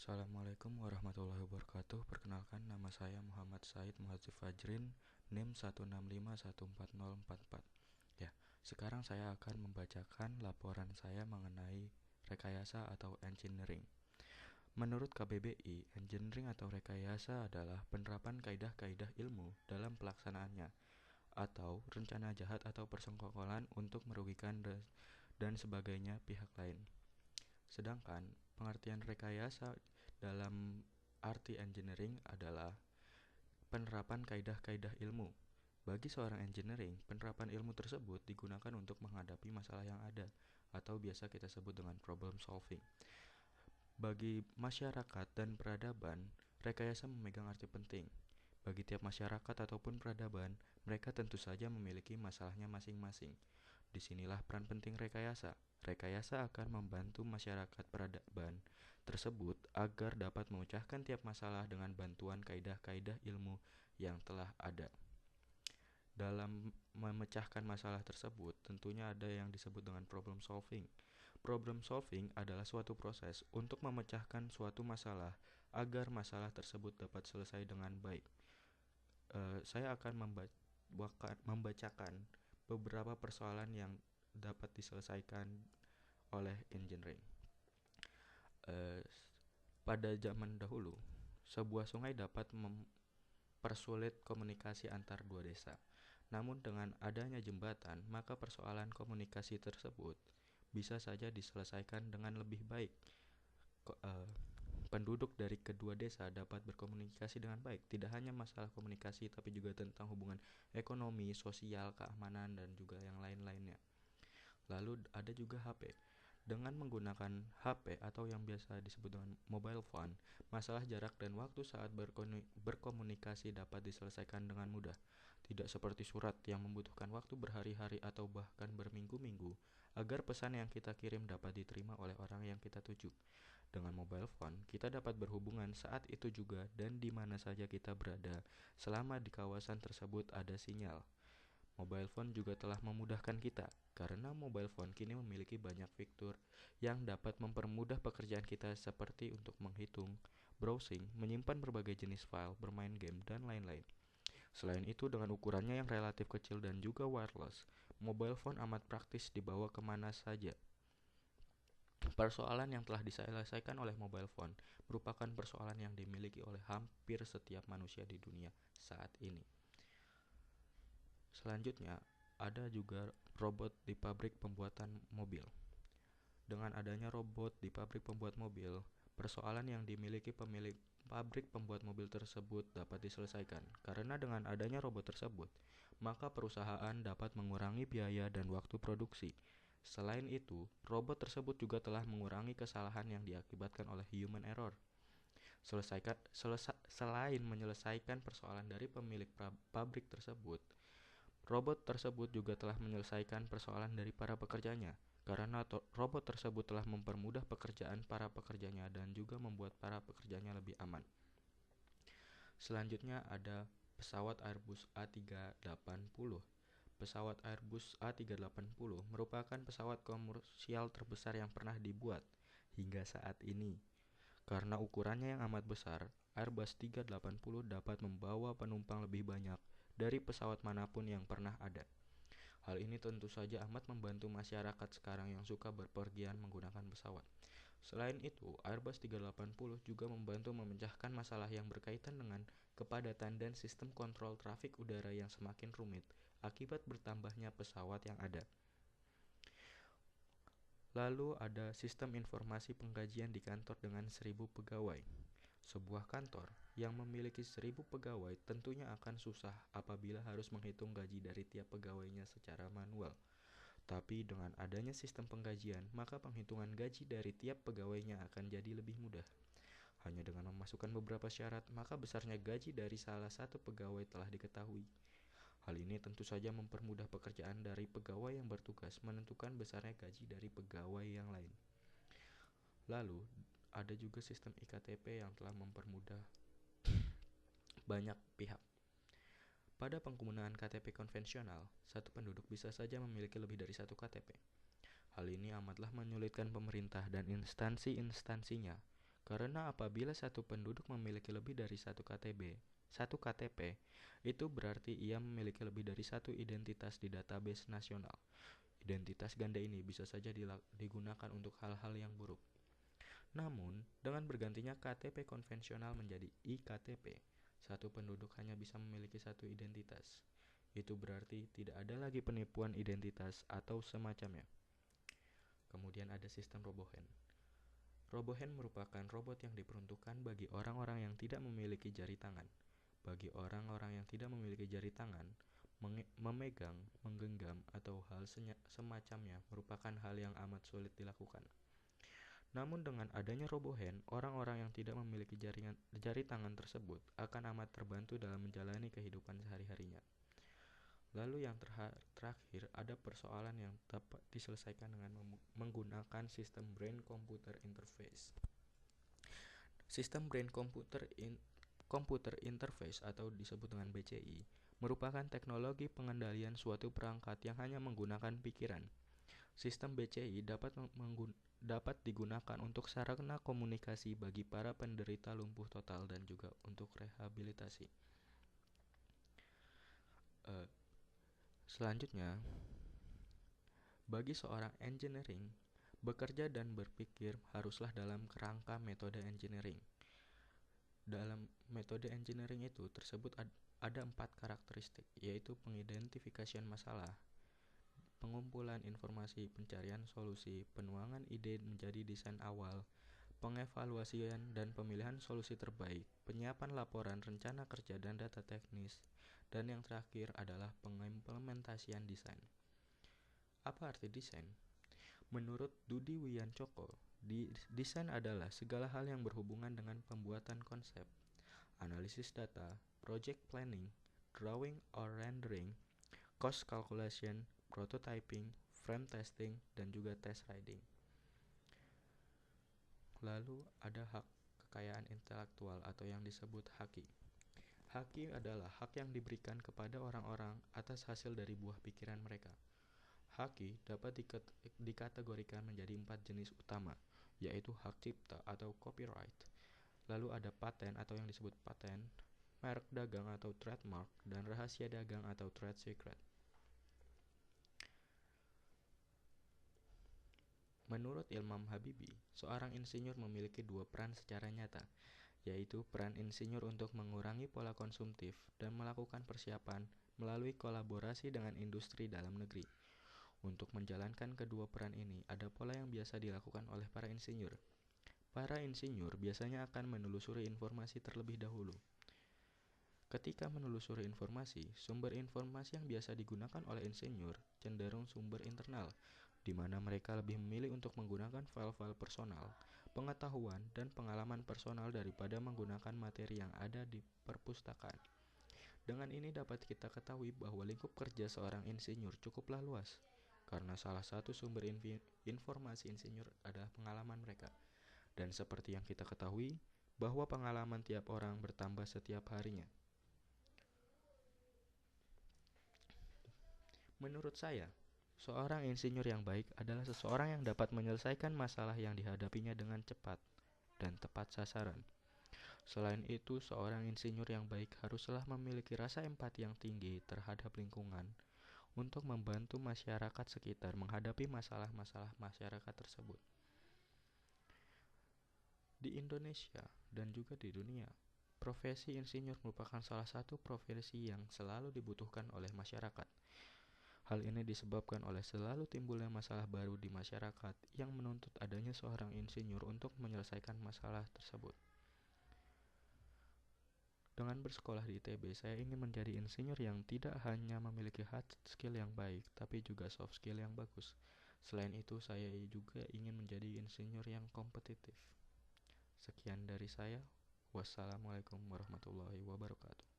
Assalamualaikum warahmatullahi wabarakatuh. Perkenalkan, nama saya Muhammad Said Muhadzif Fajrin, NIM 165140444. Ya, sekarang saya akan membacakan laporan saya mengenai rekayasa atau engineering. Menurut KBBI, engineering atau rekayasa adalah penerapan kaidah-kaidah ilmu dalam pelaksanaannya atau rencana jahat atau persekongkolan untuk merugikan dan sebagainya pihak lain. Sedangkan pengertian rekayasa dalam arti engineering adalah penerapan kaidah-kaidah ilmu. Bagi seorang engineering, penerapan ilmu tersebut digunakan untuk menghadapi masalah yang ada, atau biasa kita sebut dengan problem solving. Bagi masyarakat dan peradaban, rekayasa memegang arti penting. Bagi tiap masyarakat ataupun peradaban, mereka tentu saja memiliki masalahnya masing-masing. Disinilah peran penting rekayasa. Rekayasa akan membantu masyarakat peradaban tersebut agar dapat memecahkan tiap masalah dengan bantuan kaidah-kaidah ilmu yang telah ada. Dalam memecahkan masalah tersebut, tentunya ada yang disebut dengan problem solving. Problem solving adalah suatu proses untuk memecahkan suatu masalah agar masalah tersebut dapat selesai dengan baik. Saya akan membacakan beberapa persoalan yang dapat diselesaikan oleh engineering. Pada zaman dahulu, sebuah sungai dapat mempersulit komunikasi antar dua desa. Namun dengan adanya jembatan, maka persoalan komunikasi tersebut bisa saja diselesaikan dengan lebih baik. Penduduk dari kedua desa dapat berkomunikasi dengan baik. Tidak hanya masalah komunikasi, tapi juga tentang hubungan ekonomi, sosial, keamanan, dan juga yang lain-lainnya. Lalu ada juga HP. Dengan menggunakan HP atau yang biasa disebut dengan mobile phone, masalah jarak dan waktu saat berkomunikasi dapat diselesaikan dengan mudah. Tidak seperti surat yang membutuhkan waktu berhari-hari atau bahkan berminggu-minggu agar pesan yang kita kirim dapat diterima oleh orang yang kita tuju. Dengan mobile phone, kita dapat berhubungan saat itu juga dan di mana saja kita berada selama di kawasan tersebut ada sinyal. Mobile phone juga telah memudahkan kita karena mobile phone kini memiliki banyak fitur yang dapat mempermudah pekerjaan kita seperti untuk menghitung, browsing, menyimpan berbagai jenis file, bermain game, dan lain-lain. Selain itu, dengan ukurannya yang relatif kecil dan juga wireless, mobile phone amat praktis dibawa kemana saja. Persoalan yang telah diselesaikan oleh mobile phone merupakan persoalan yang dimiliki oleh hampir setiap manusia di dunia saat ini. Selanjutnya, ada juga robot di pabrik pembuatan mobil. Dengan adanya robot di pabrik pembuat mobil, persoalan yang dimiliki pemilik pabrik pembuat mobil tersebut dapat diselesaikan. Karena dengan adanya robot tersebut, maka perusahaan dapat mengurangi biaya dan waktu produksi. Selain itu, robot tersebut juga telah mengurangi kesalahan yang diakibatkan oleh human error. Selain menyelesaikan persoalan dari pemilik pabrik tersebut, robot tersebut juga telah menyelesaikan persoalan dari para pekerjanya, karena robot tersebut telah mempermudah pekerjaan para pekerjanya dan juga membuat para pekerjanya lebih aman. Selanjutnya ada pesawat Airbus A380. Pesawat Airbus A380 merupakan pesawat komersial terbesar yang pernah dibuat hingga saat ini. Karena ukurannya yang amat besar, Airbus 380 dapat membawa penumpang lebih banyak dari pesawat manapun yang pernah ada. Hal ini tentu saja amat membantu masyarakat sekarang yang suka berpergian menggunakan pesawat. Selain itu, Airbus 380 juga membantu memecahkan masalah yang berkaitan dengan kepadatan dan sistem kontrol trafik udara yang semakin rumit akibat bertambahnya pesawat yang ada. Lalu ada sistem informasi penggajian di kantor dengan 1000 pegawai. Sebuah kantor yang memiliki 1000 pegawai tentunya akan susah apabila harus menghitung gaji dari tiap pegawainya secara manual. Tapi dengan adanya sistem penggajian, maka penghitungan gaji dari tiap pegawainya akan jadi lebih mudah. Hanya dengan memasukkan beberapa syarat, maka besarnya gaji dari salah satu pegawai telah diketahui. Hal ini tentu saja mempermudah pekerjaan dari pegawai yang bertugas menentukan besarnya gaji dari pegawai yang lain. Lalu, ada juga sistem iktp yang telah mempermudah banyak pihak. Pada penggunaan KTP konvensional, satu penduduk bisa saja memiliki lebih dari satu KTP. Hal ini amatlah menyulitkan pemerintah dan instansi-instansinya, Karena apabila satu penduduk memiliki lebih dari satu KTP, itu berarti ia memiliki lebih dari satu identitas di database nasional. Identitas ganda ini bisa saja digunakan untuk hal-hal yang buruk. Namun, dengan bergantinya KTP konvensional menjadi iKTP, satu penduduk hanya bisa memiliki satu identitas. Itu berarti tidak ada lagi penipuan identitas atau semacamnya. Kemudian ada sistem RoboHand. RoboHand merupakan robot yang diperuntukkan bagi orang-orang yang tidak memiliki jari tangan. Bagi orang-orang yang tidak memiliki jari tangan, memegang, menggenggam, atau hal semacamnya merupakan hal yang amat sulit dilakukan. Namun dengan adanya RoboHand, orang-orang yang tidak memiliki jari tangan tersebut akan amat terbantu dalam menjalani kehidupan sehari-harinya. Lalu yang terakhir ada persoalan yang dapat diselesaikan dengan menggunakan sistem Brain Computer Interface. Sistem Brain Computer Interface atau disebut dengan BCI merupakan teknologi pengendalian suatu perangkat yang hanya menggunakan pikiran. Sistem BCI dapat digunakan untuk sarana komunikasi bagi para penderita lumpuh total dan juga untuk rehabilitasi. Selanjutnya, bagi seorang engineering, bekerja dan berpikir haruslah dalam kerangka metode engineering. Dalam metode engineering itu tersebut ada 4 karakteristik, yaitu pengidentifikasian masalah, pengumpulan informasi, pencarian solusi, penuangan ide menjadi desain awal, pengevaluasian dan pemilihan solusi terbaik, penyiapan laporan, rencana kerja dan data teknis, dan yang terakhir adalah pengimplementasian desain. Apa arti desain? Menurut Dudi Wiyancoko, desain adalah segala hal yang berhubungan dengan pembuatan konsep, analisis data, project planning, drawing or rendering, cost calculation, prototyping, frame testing, dan juga test riding. Lalu ada hak kekayaan intelektual atau yang disebut haki. Haki adalah hak yang diberikan kepada orang-orang atas hasil dari buah pikiran mereka. Haki dapat dikategorikan menjadi 4 jenis utama, yaitu hak cipta atau copyright. Lalu ada paten atau yang disebut paten, merek dagang atau trademark, dan rahasia dagang atau trade secret. Menurut Ilham Habibi, seorang insinyur memiliki 2 peran secara nyata, yaitu peran insinyur untuk mengurangi pola konsumtif dan melakukan persiapan melalui kolaborasi dengan industri dalam negeri. Untuk menjalankan kedua peran ini, ada pola yang biasa dilakukan oleh para insinyur. Para insinyur biasanya akan menelusuri informasi terlebih dahulu. Ketika menelusuri informasi, sumber informasi yang biasa digunakan oleh insinyur cenderung sumber internal, di mana mereka lebih memilih untuk menggunakan file-file personal, pengetahuan, dan pengalaman personal daripada menggunakan materi yang ada di perpustakaan. Dengan ini dapat kita ketahui bahwa lingkup kerja seorang insinyur cukuplah luas, karena salah satu sumber informasi insinyur adalah pengalaman mereka. Dan seperti yang kita ketahui, bahwa pengalaman tiap orang bertambah setiap harinya. Menurut saya, seorang insinyur yang baik adalah seseorang yang dapat menyelesaikan masalah yang dihadapinya dengan cepat dan tepat sasaran. Selain itu, seorang insinyur yang baik haruslah memiliki rasa empati yang tinggi terhadap lingkungan untuk membantu masyarakat sekitar menghadapi masalah-masalah masyarakat tersebut. Di Indonesia dan juga di dunia, profesi insinyur merupakan salah satu profesi yang selalu dibutuhkan oleh masyarakat. Hal ini disebabkan oleh selalu timbulnya masalah baru di masyarakat yang menuntut adanya seorang insinyur untuk menyelesaikan masalah tersebut. Dengan bersekolah di ITB, saya ingin menjadi insinyur yang tidak hanya memiliki hard skill yang baik, tapi juga soft skill yang bagus. Selain itu, saya juga ingin menjadi insinyur yang kompetitif. Sekian dari saya. Wassalamualaikum warahmatullahi wabarakatuh.